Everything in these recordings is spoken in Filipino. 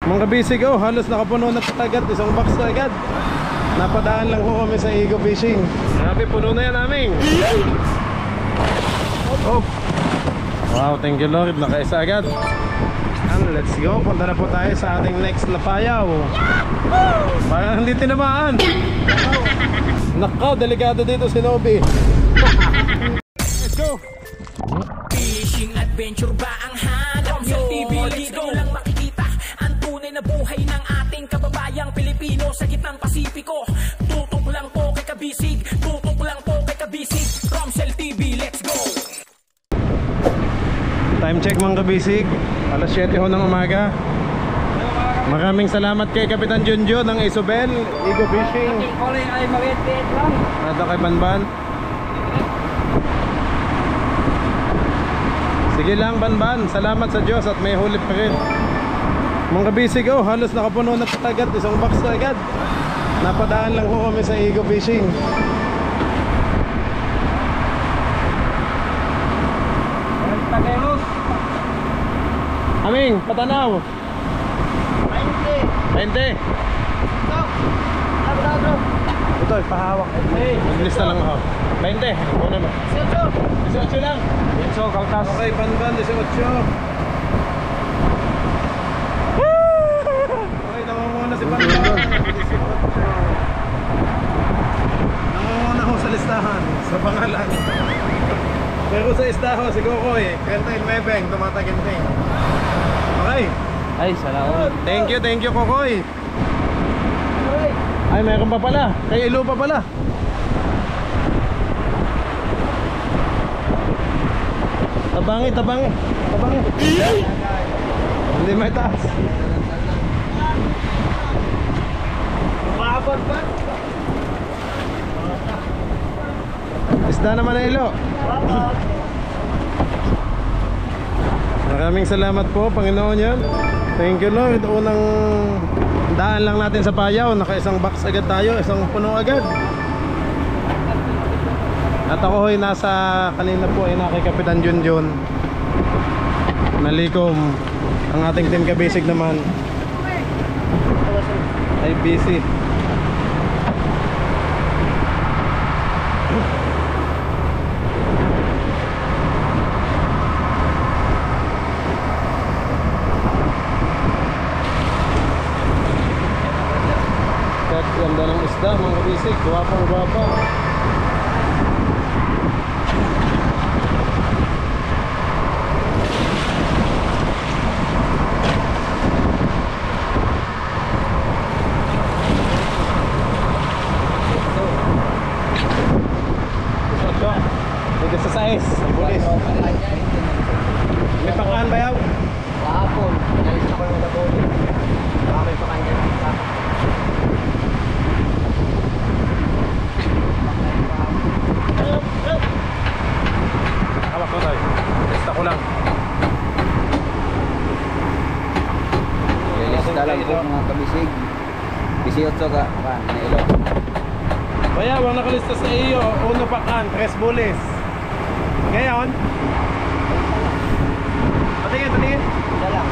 Mga kabisig, oh, halos nakapuno na agad. Isang box na agad. Napadaan lang ho kami sa Eagle Fishing. Grabe, puno na yan namin. Oh. Wow, thank you Lord. Nakaisa agad. And let's go. Punta na po tayo sa ating next na payaw. Parang hindi tinamaan. Nakaw, delikado dito si Nobi. Let's go. Fishing adventure ba ang hanap nyo? Dito lang makikita ang tunay na buhay ng ating kababayang Pilipino sa gitnang Pasipiko. Tutok lang po kay Kabisig, tutok lang po kay Kabisig. Romsel TV, let's go! Time check mga kabisig, alas 7 ho ng umaga. Maraming salamat kay Kapitan Junjo ng Isobel Eagle Fishing. At kay Banban. Sige lang Banban, salamat sa Diyos at may huli pa rin. Mga kabisig, oh, halos nakapuno na agad. Isang box na agad. Napadaan lang ho kami sa Eagle Fishing. Aming, patanaw 20 ito, pahawak. Maglista lang ako 20, ako naman 18 lang. 18, kaltas. Okay, Banban, 18. Okay, namamuna si Banban. 18. Namamuna ho sa listahan, sa pangalan. Pero sa istaho, si Kokoy 39, tumataginting. Okay. Ay, salamat. Thank you Kokoy. Ay, mayroon pa pala. Kay Ilo pa pala. Tabangi. Hindi may taas. Mabag ba? Isda naman na Ilo. Maraming salamat po, Panginoon yan. Thank you Lord. Unang daan lang natin sa payaw. Naka-isang box agad tayo. Isang puno agad. At ako ay nasa kanina po ay kay Kapitan Junjun. Nalikom. Ang ating team kabisig naman ay busy. Ganda ng isda mga kabisig, guwapang-guwapa. Dito sa sais, ang bulis. May pakahan ba yaw? Kahapon, nalis ako ng nabuli. Bakit pa kanya? Hawak ko tayo. Testa ko lang. Lilista lang po mga kabisig. 18 ka, nailo. Bayaw, ang nakalista sa iyo, uno pakan, 3 bulis. Ngayon? Patingin. Isa lang.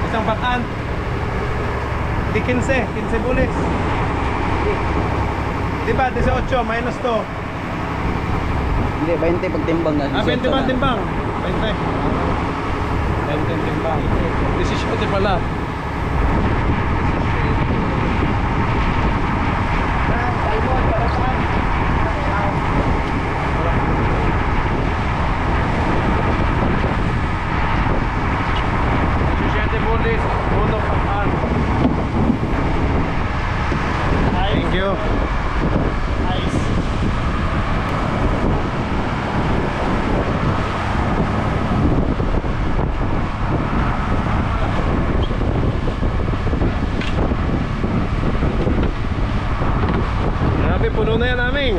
Isang pakan. Di 15 bulis. Diba, 18 minus 2. Hindi, 20 pag timbang na. 20 ba timbang? 20. 20 timbang. 17 pala. Thank you. Nice. Grabe, puno na yan namin.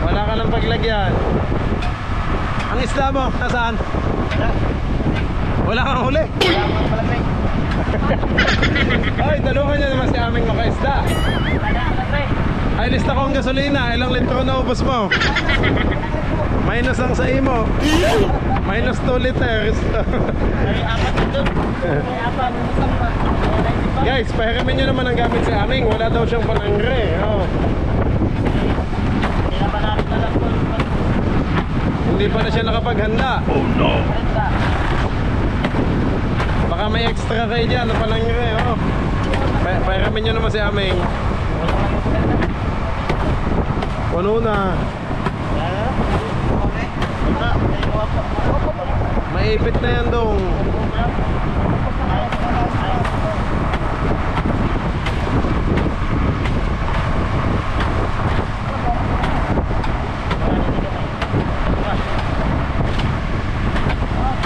Wala ka ng paglagyan. Ang isda mo, nasaan? Wala kang huli. Wala kang palagay. Ay, dalungan niya naman si aming makaisda. Ay, lista ko ang gasolina. Ilang litro na ubos mo? Minus ang sa imo. Minus 2 liters. Ay, apat ito. Ay, apat. Guys, pahiramin nyo naman ang gamit si Aming. Wala daw siyang panangre. Oh. Hindi na pa natin alam kung Hindi pa na siya nakapaghanda. oh no. Baka may extra kayo dyan na panangre. Oh. Pahiramin nyo naman si Aming. Puno na. Maipit na yan dong.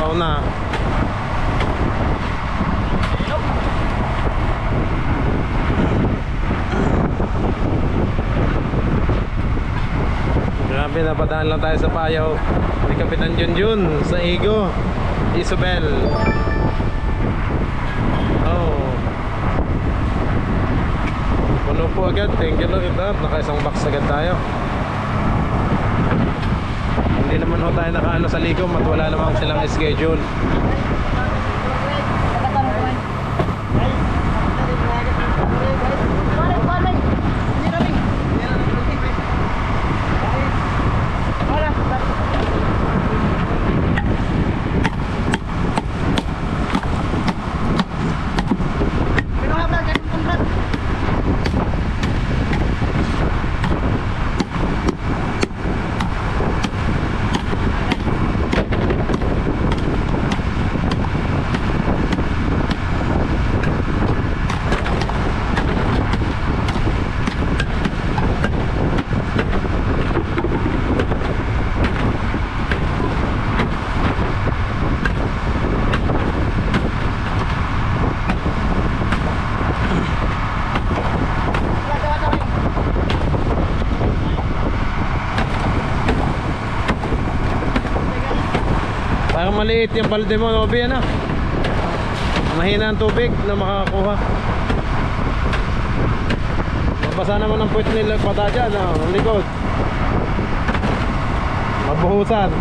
Ikaw na. Grabe, napadaan lang tayo sa Payaw ni Kapitan Junjun sa Igo Isabel. Oh, puno po agad. Thank you Lord. Naka-isang box agad tayo. Hindi naman ho tayo nakaano sa Ligom at wala namang silang schedule. Parang maliit yung balde mo, Nobi, ano? Mahina ang tubig na makakakuha. Mabasa naman ang puwit nila pata dyan, ang likod. Mabuhusan.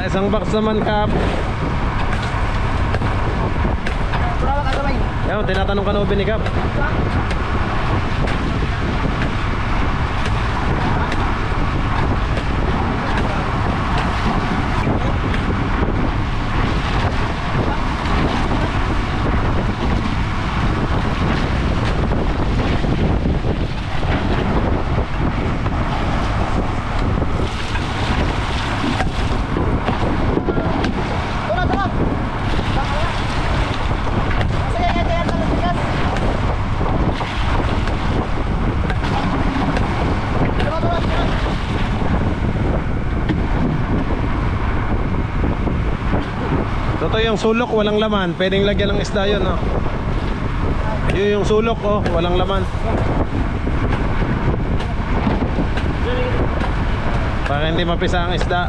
Isang box naman, Kap. Yan, tinatanong ka na ubi ni Kap. Totoo yung sulok, walang laman. Pwedeng lagyan ng isda yun, no? Yun yung sulok, oh, walang laman. Para hindi mapisa ang isda.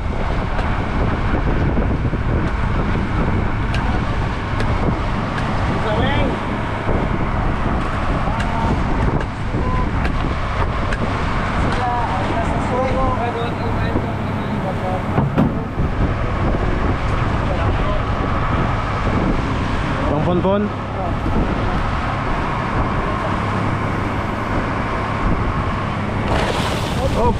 Pon-pon. Oh.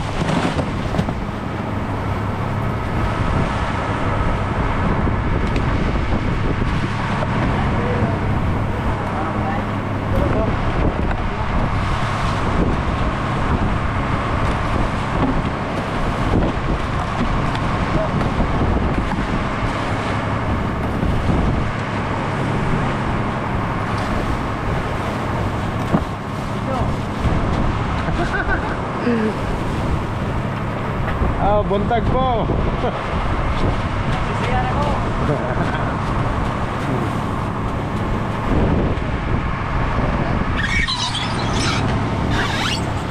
Oh, buntag po. Sisiyan ako.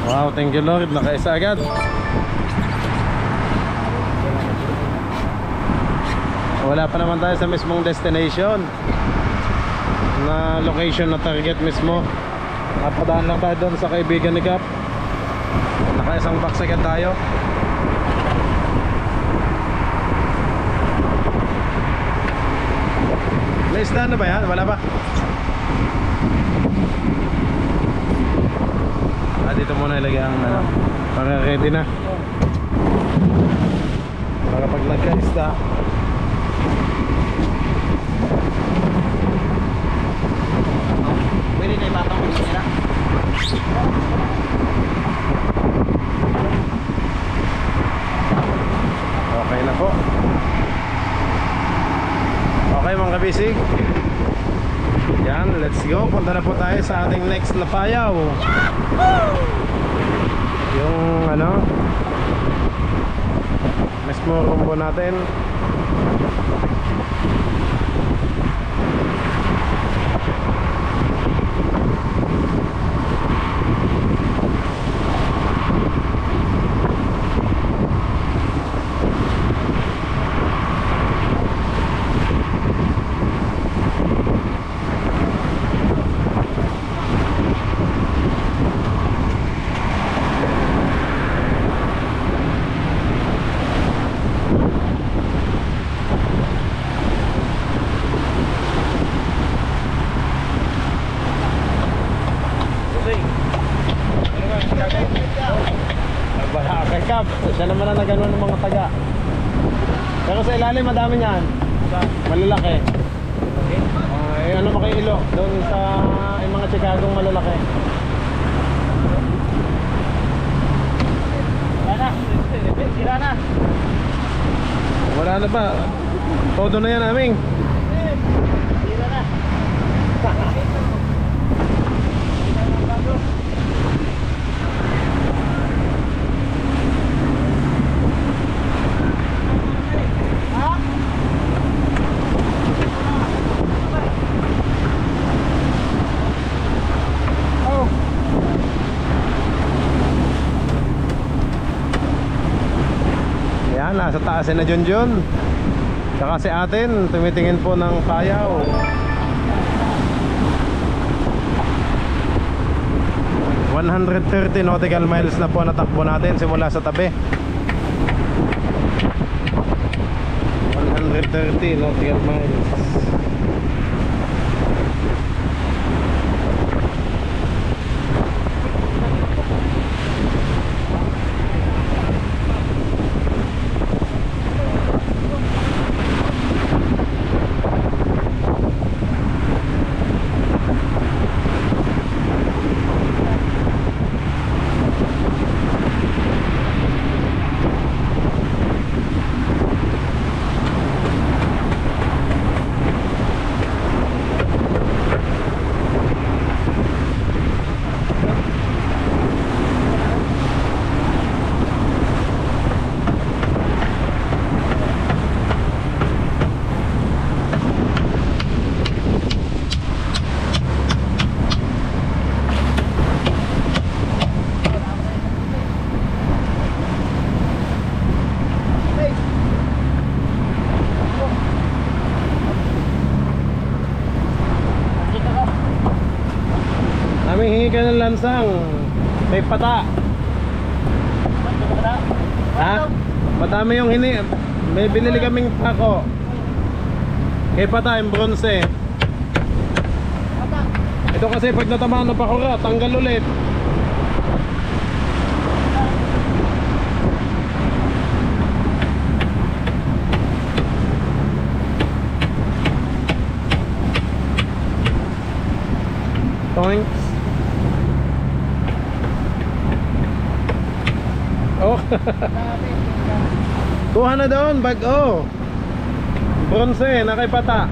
Wow, thank you Lord, nakaisa agad. Wala pa naman tayo sa mismong destination na location na target mismo. Napadaan lang tayo doon sa kaibigan ni Cap. Nakaisang box agad tayo. May isda na ba yan? Wala pa? Dito muna ilagay ang para ready na. Para pag nagka-isda Pwede na ibatang mo sila. okay na po. Okay mga kabisig, yan, let's go. Punta na po tayo sa ating next na payaw. Yung mismo rumbo natin. Siya naman ang nagano ng mga taga. Pero sa ilalim madami niyan. Malalaki. Ano makiilo doon sa mga Chicagong malalaki. Sira na. Wala na ba? Todo na yan aming. Sira na. Nasa taas na Junjun. Saka si atin tumitingin po ng payaw. ...130 nautical miles na po natakbo natin simula sa tabi. 130 nautical miles. Hingi ka ng lansang. May pata. Ha? Madami yung hini. May binili kaming pako. Kay pata yung bronze. Ito kasi pag natamaan ng pakura, tanggal ulit. Toinks. Oh. Kuha na doon, bag-o. Bronze, nakipata.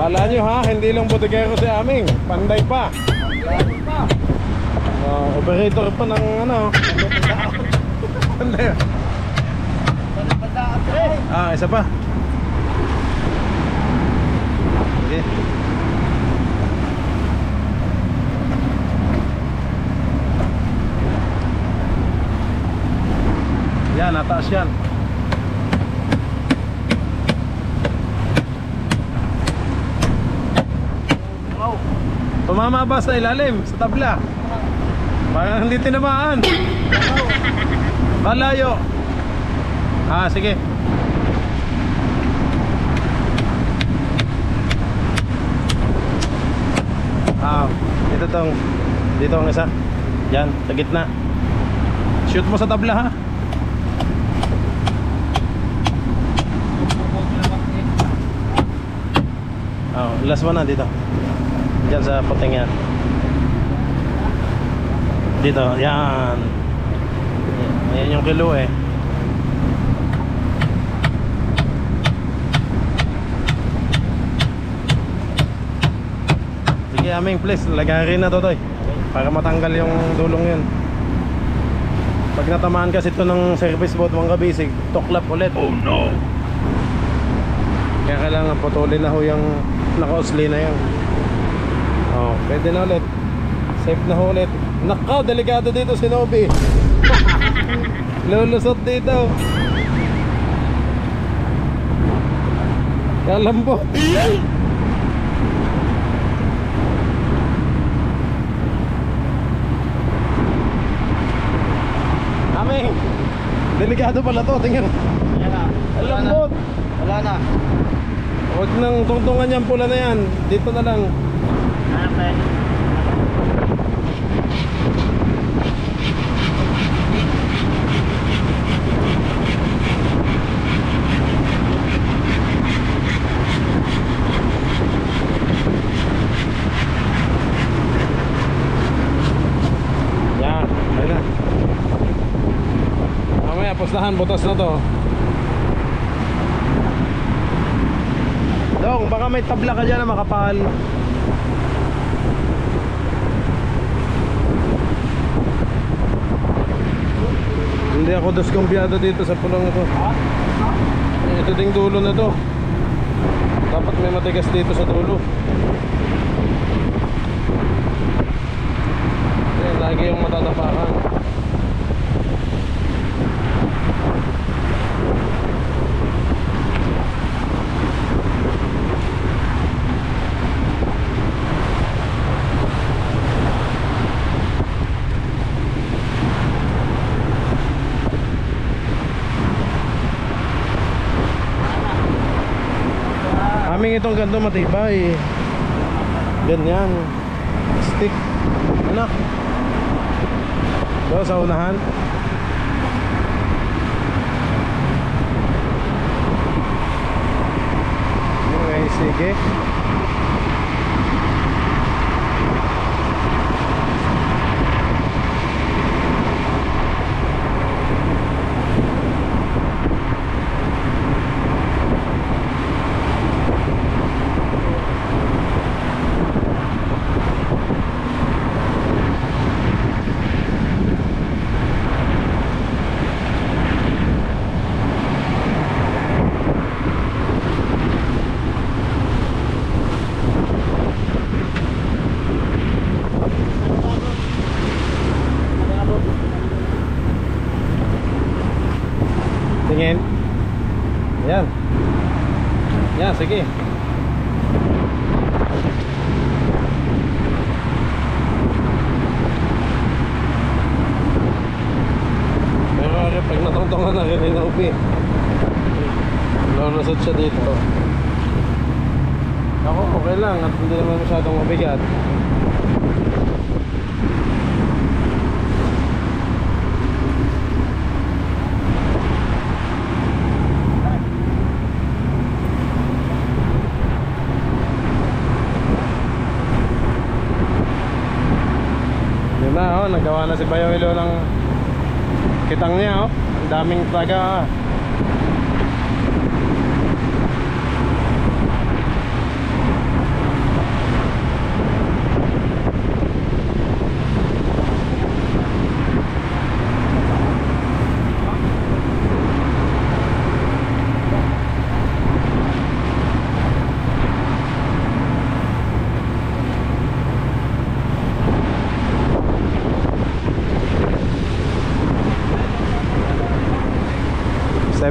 Kala nyo ha, hindi lang bodeguero si Aming, panday pa. Operator pa ng ano. Panday. Isa pa. Okay. Yan, nataas yan. Tumama ba sa ilalim, sa tabla? Parang hindi tinamaan. Malayo. Sige. Dito ang isa. Yan, sa gitna. Shoot mo sa tabla ha. Last one na dito. Diyan sa puting yan. Dito, yan. Yan yung kilo eh. Sige Aming, please, lagarin na to toy. Para matanggal yung dulong yun. Pag natamaan kasi ito ng service boat mga kabisig, tuklap ulit. Oh no. Kaya kailangan putulin na ho yung naka-usli na yan. Pwede na ulit. Safe na ho ulit. Nakaw, delikado dito si Nobi. Lulusot dito. Kalambot. Aming, delikado pala to. Tingnan. Kalambot. Wala na. Huwag nang tungtungan yan, pula na yan. Dito na lang. Okay. Yan, ayun na. Mamaya, pustahan, butas na to. Dong, baka may tabla ka dyan na makapal. Hindi ako diskumpiyado dito sa pulong ito. Ito ding dulo na to. Dapat may matigas dito sa dulo. Lagi yung matatapakan. Aming itong ganito matibay. Ganyan. Stick. Anak. So, sa unahan. Okay, sige. Tingin. Yan. Yan, sige. Pero pag natungtungan na rin na upi, lulusot siya dito. Ako, okay lang at hindi naman masyadong mabigat. Nagawa na si Bayoilo ng kitang niya, oh. Ang daming taga.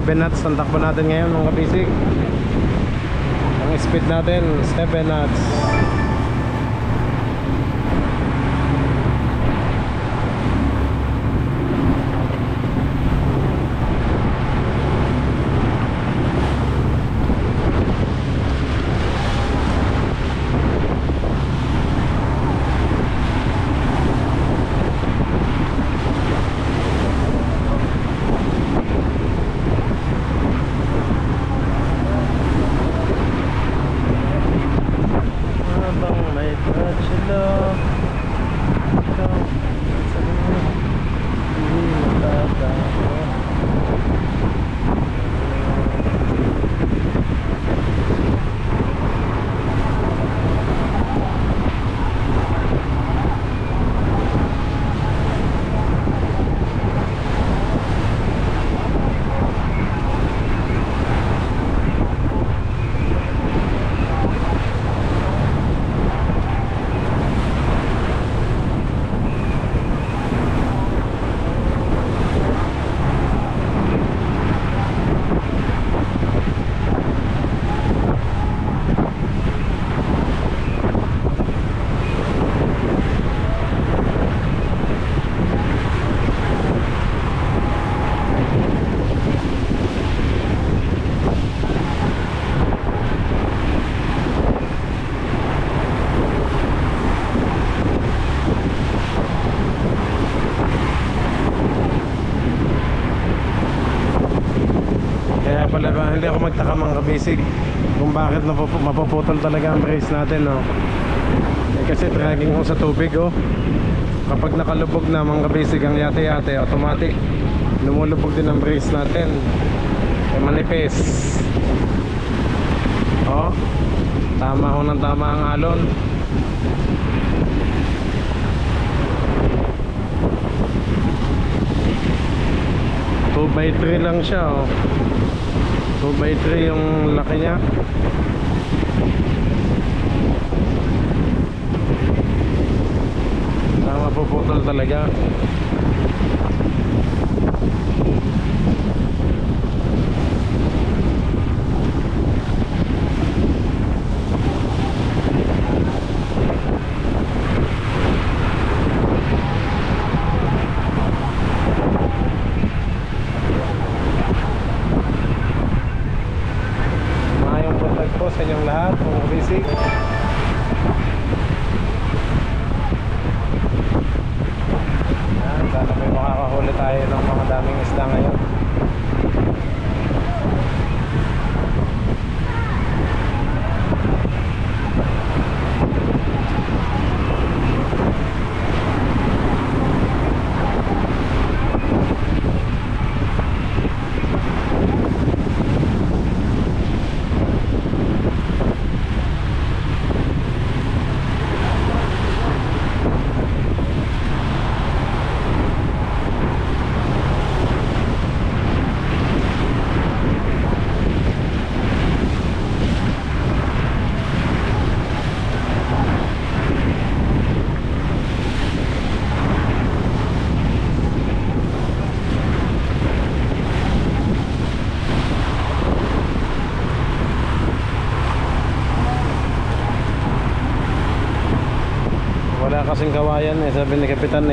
7 knots ang takbo natin ngayon mga kabisig. Ang speed natin 7 knots. Hindi ako magtaka mga kabisig kung bakit mapuputol talaga ang brace natin, no? Kasi tracking ko sa tubig, oh. Kapag nakalubog na mga kabisig ang yate-yate, automatic lumulubog din ang brace natin. Manipis. Oh, tama ho ng tama ang alon. Two by 3 lang siya, oh. 2x3 yung laki niya. Mapuputol talaga. Sa inyong lahat, mga kabisig. Sana may makakahuli tayo ng mga daming isda ngayon. Wala kasing kawayan, sabi ni Kapitan,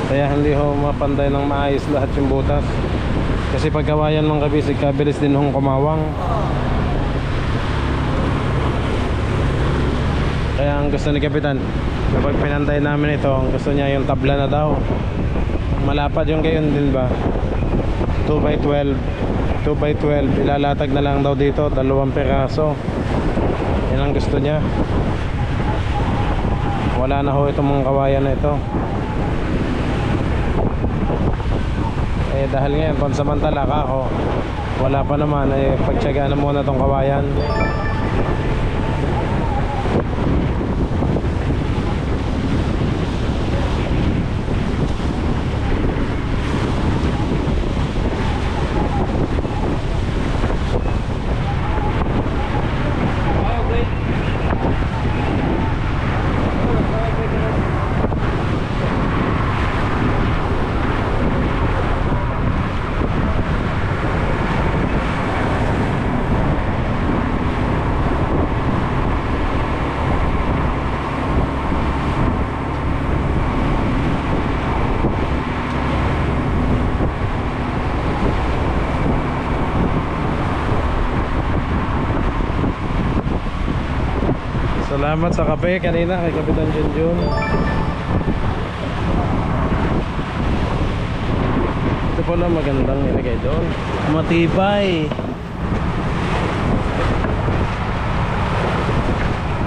kaya hindi ho mapanday ng maayos lahat yung butas. Kasi pag kawayan mga kabisig, kabilis din hong kumawang. Kaya ang gusto ni Kapitan, kapag pinantay namin ito, ang gusto niya yung tabla na daw. Malapad yung gayon din ba, 2x12 ilalatag na lang daw dito, 2 piraso. Yan ang gusto niya. Wala na ho itong mga kawayan na ito. Dahil ngayon pansamantala ako, wala pa naman, pagtyagaan na muna itong kawayan. Salamat sa kape kanina kay Kapitan Junjun. Ito pala magandang nilagay doon. Matibay.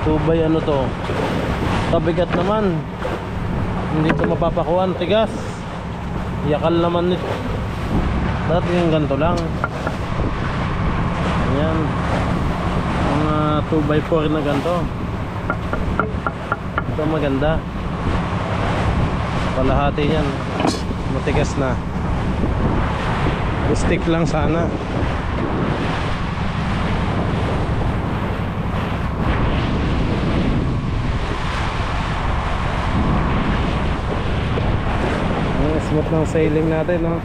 Tubay ano to? Tabigat naman. Hindi ito mapapakuan. Tigas. Yakal naman nito. Dati yung ganito lang. Ayan. Mga 2x4 na ganito. Ito maganda. Kalahati yan. Matigas na. Stick lang sana. Smooth ng sailing natin, no?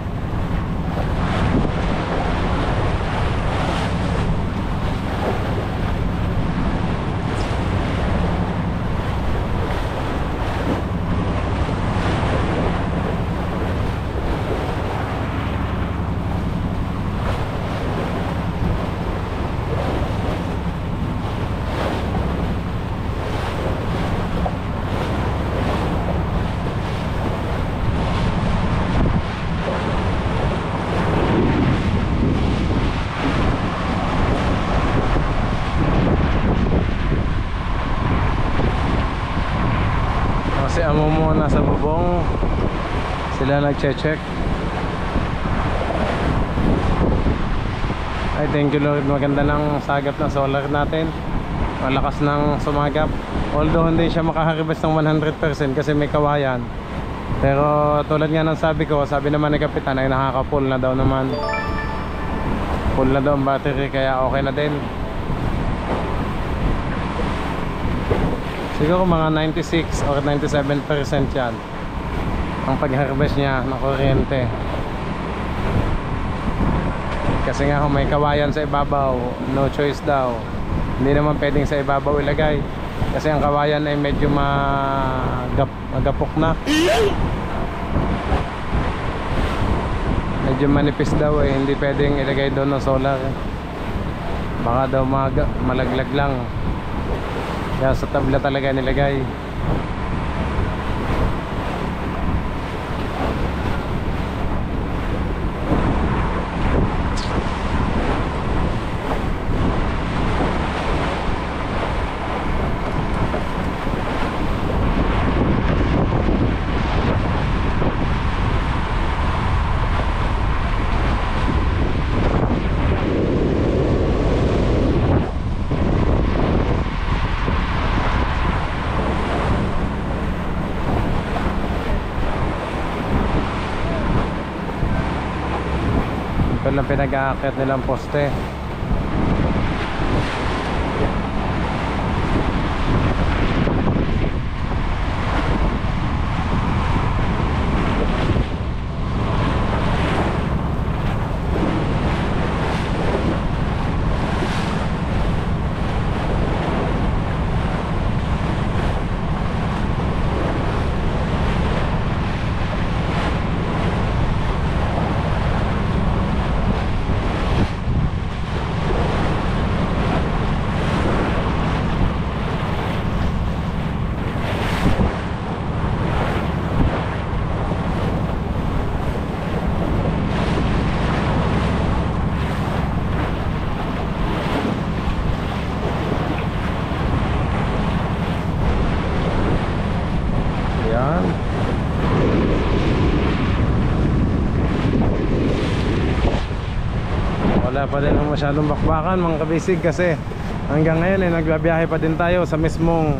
Kasi amo mo nasa bubong, sila nagche-check. Ay, thank you Lord, maganda ng sagap ng solar natin. Malakas ng sumagap. Although hindi siya makaharvest ng 100% kasi may kawayan. Pero tulad nga ng sabi ko, sabi naman ni Kapitan ay nakaka-full na daw naman. Full na daw ang battery kaya okay na din. Siguro mga 96 or 97% yan ang pag-harvest niya ng kuryente. Kasi nga kung may kawayan sa ibabaw, no choice daw. Hindi naman pwedeng sa ibabaw ilagay kasi ang kawayan ay medyo magapok na. Medyo manipis daw eh, hindi pwedeng ilagay doon ng solar. Baka daw malaglag lang. Kaya sa tabla talaga nilagay. Ito lang pinag-aakyat nilang poste. Wala pa din ang masyadong bakbakan mga kabisig kasi hanggang ngayon ay nagbabiyahe pa din tayo sa mismong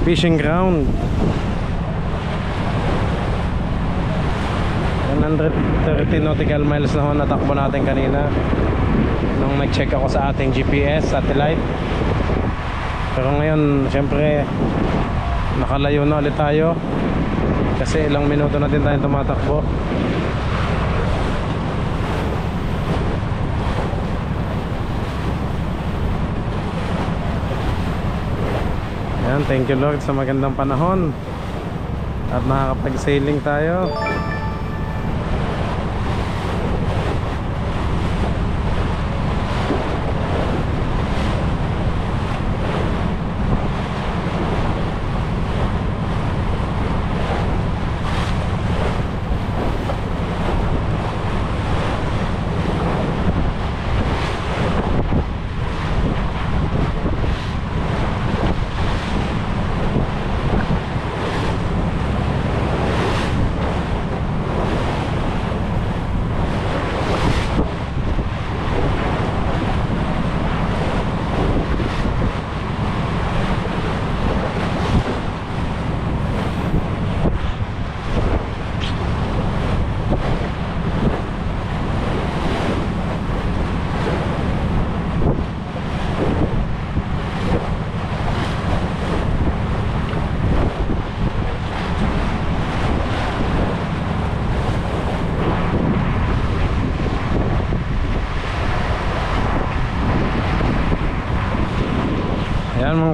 fishing ground. 130 nautical miles na ho natakbo natin kanina nung nag-check ako sa ating GPS satellite. Pero ngayon syempre nakalayo na ulit tayo kasi ilang minuto na din tayo tumatakbo. Ayan, thank you Lord sa magandang panahon at nakakapag-sailing tayo.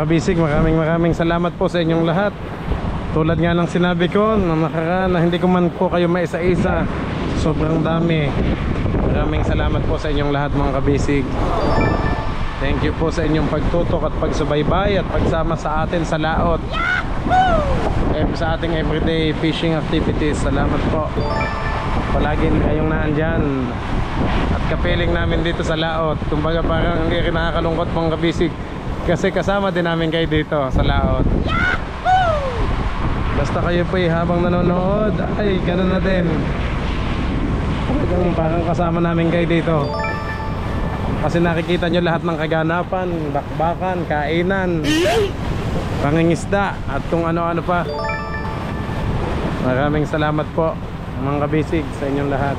kabisig, maraming salamat po sa inyong lahat. Tulad nga ng sinabi ko na nakaraan na hindi ko man po kayo maisa-isa, sobrang dami. Maraming salamat po sa inyong lahat mga kabisig. Thank you po sa inyong pagtutok at pagsubaybay at pagsama sa atin sa laot, sa ating everyday fishing activities. Salamat po. Palagi kayong naandyan at kapiling namin dito sa laot. Kumbaga parang hindi rin nakakalungkot mga kabisig, kasi kasama din namin kayo dito sa laot. Basta kayo po habang nanonood, ay ganoon na din. Parang kasama namin kayo dito, kasi nakikita nyo lahat ng kaganapan, bakbakan, kainan, pangingisda at kung ano-ano pa. Maraming salamat po mga kabisig sa inyong lahat.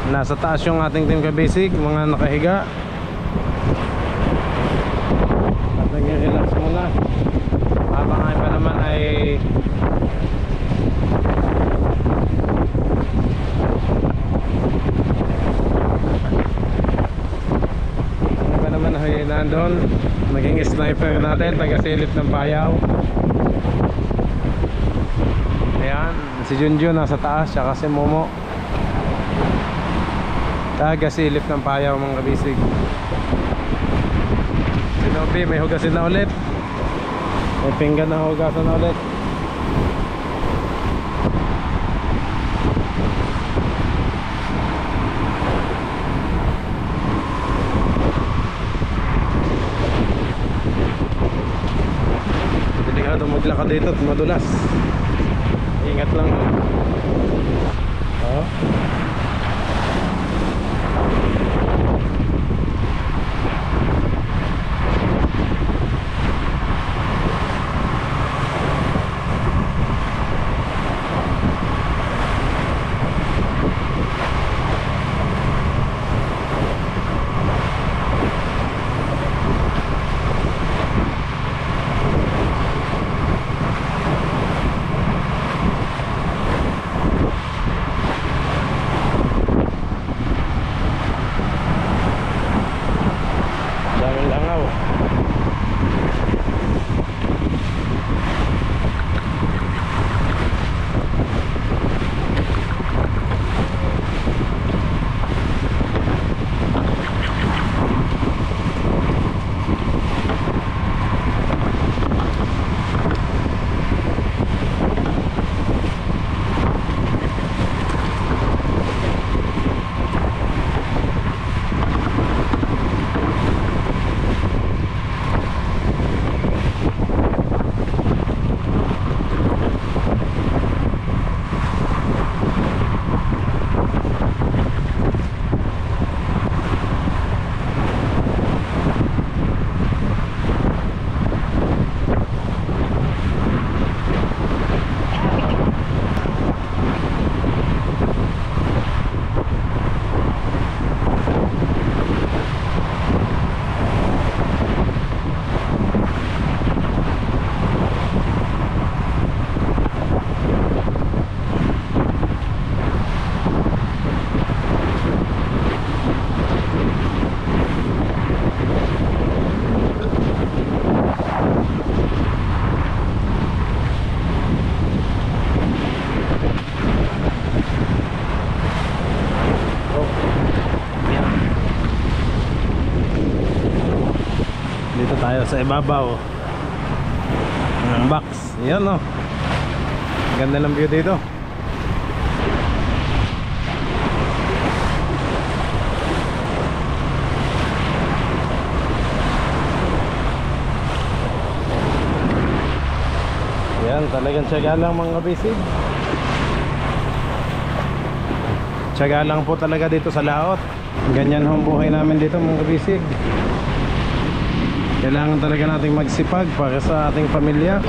Nasa taas yung ating team kabisig, mga nakahiga at nag-relax muna. Habang ay pa naman ay nandun, naging sniper natin, taga-silip ng payaw. Ayan, si Junjun nasa taas, tsaka si Momo taga-silip ng payaw mga kabisig. Si Nobi may hugasin na ulit, may pinggan na hugasan na ulit. Delikado maglakad dito at madulas, ingat lang. Oh. Tayo sa ibabaw ng box. Ayan o, ganda ng view dito. Ayan, talagang tiyaga lang mga bisig. Tiyaga lang po talaga dito sa laot. Ganyan ang buhay namin dito mga bisig. Kailangan talaga nating magsipag para sa ating pamilya.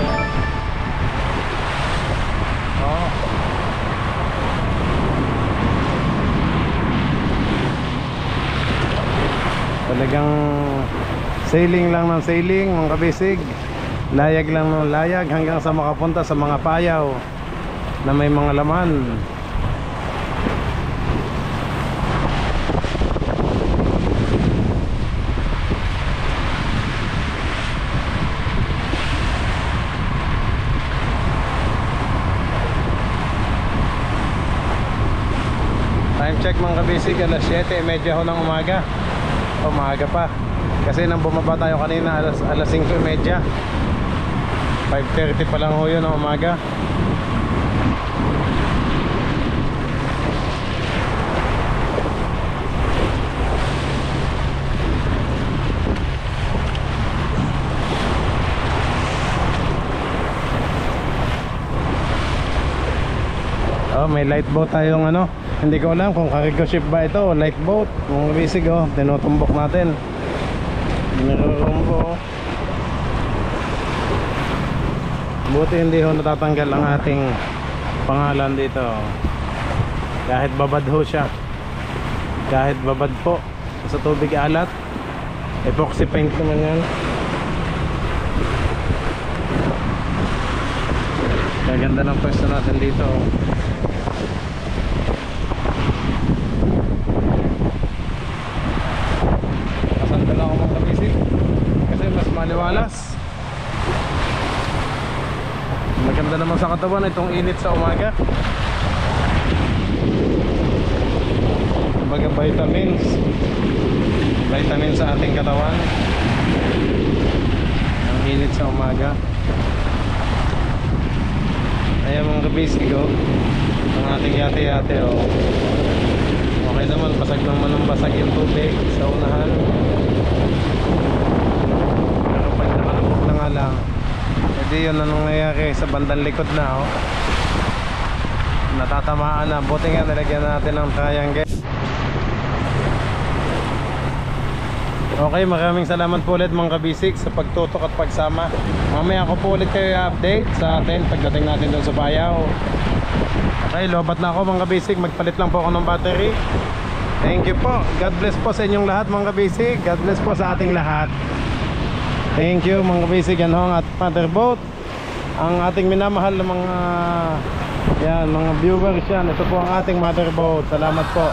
Talagang sailing lang ng sailing mga kabisig, layag lang ng layag hanggang sa makapunta sa mga payaw na may mga laman. Time check mga kabisig, alas 7:30 ho ng umaga. Umaga pa. Kasi nang bumaba tayo kanina alas 5:30. 5:30 pa lang ho yun ng umaga. Oh, may light boat tayong ano. Hindi ko alam kung cargo ship ba ito o light boat. Mga bisig oh, tinutumbok natin. Nirurumbo. Buti hindi ho natatanggal ang ating pangalan dito. Kahit babad ho siya. Kahit babad po sa tubig alat. Epoxy paint naman yan. Kaganda ng pwesto natin dito. Kasanda lang ako mga kabisig kasi mas maliwalas. Maganda naman sa katawan itong init sa umaga. Kumbaga vitamins sa ating katawan. Ang init sa umaga. Ayan mga kabisig oh, ang ating yate-yate oh. Okay naman, basag naman ng basag yung tubig sa unahan. Pero pag nakalubog na nga lang, hindi yun ang nangyayari sa bandang likod na oh. Natatamaan na, buti nga nilagyan natin ng triangle. Okay, maraming salamat po ulit mga kabisig sa pagtutok at pagsama. Mamaya ako po ulit kayo i-update sa atin pagdating natin doon sa Payaw. Okay, lobat na ako mga kabisig. Magpalit lang po ako ng battery. Thank you po. God bless po sa inyong lahat mga kabisig. God bless po sa ating lahat. Thank you mga kabisig. Yan ho ang ating motherboat. Ang ating minamahal na mga mga viewers yan. Ito po ang ating motherboat. Salamat po.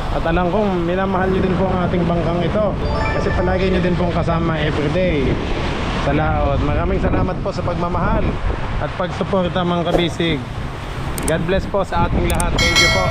At alam kong minamahal nyo din po ang ating bangkang ito kasi palagi nyo din pong kasama everyday sa laot. Maraming salamat po sa pagmamahal at pagsuporta mga kabisig. God bless po sa ating lahat. Thank you po.